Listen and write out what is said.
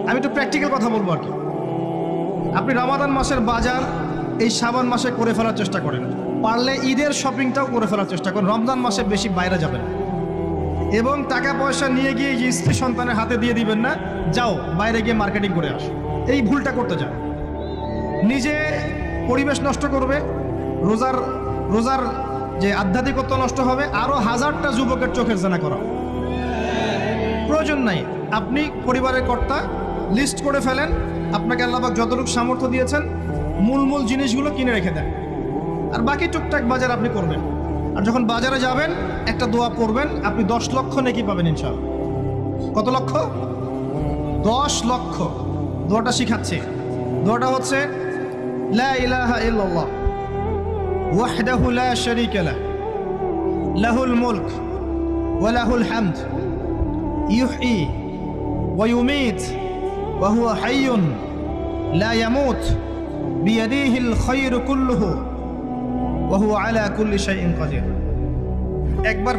আমি একটু প্র্যাকটিক্যাল কথা বলবো আর কি। আপনি রমাদান মাসের বাজার এই শাবান মাসে করে ফেলার চেষ্টা করেন, পারলে ঈদের শপিংটাও করে ফেলার চেষ্টা করেন। রমজান মাসে বেশি বাইরে যাবেন এবং টাকা পয়সা নিয়ে গিয়ে যে স্ত্রী সন্তানের হাতে দিয়ে দিবেন না, যাও বাইরে গিয়ে মার্কেটিং করে আস, এই ভুলটা করতে যান। নিজে পরিবেশ নষ্ট করবে, রোজার যে আধ্যাত্মিকত্ব নষ্ট হবে, আরও হাজারটা যুবকের চোখের জানা করা প্রয়োজন নাই। আপনি পরিবারের কর্তা, লিস্ট করে ফেলেন, আপনাকে আল্লাহ পাক যতটুকু সামর্থ্য দিয়েছেন মূল জিনিসগুলো কিনে রেখে দেন, আর বাকি টুকটাক বাজার আপনি করবেন। আর যখন বাজারে যাবেন একটা দোয়া পড়বেন, আপনি 10 লক্ষ নেকি পাবেন ইনশাআল্লাহ। কত লক্ষ? 10 লক্ষ। দোয়াটা শিখাচ্ছে। দোয়াটা হচ্ছে লা ইলাহা ইল্লাল্লাহ ওয়াহদাহু লা শারীকা লাহ লাহুল মুলক ওয়া লাহুল হামদ ইউহয়ী ওয়া ইউমীত ওয়া হুয়া হাইয়ুন লা ইয়ামুত বিয়াদিহিল খায়রু কুল্লুহু ওয়া হুয়া আলা কুল্লি শাইইন কাদির। একবার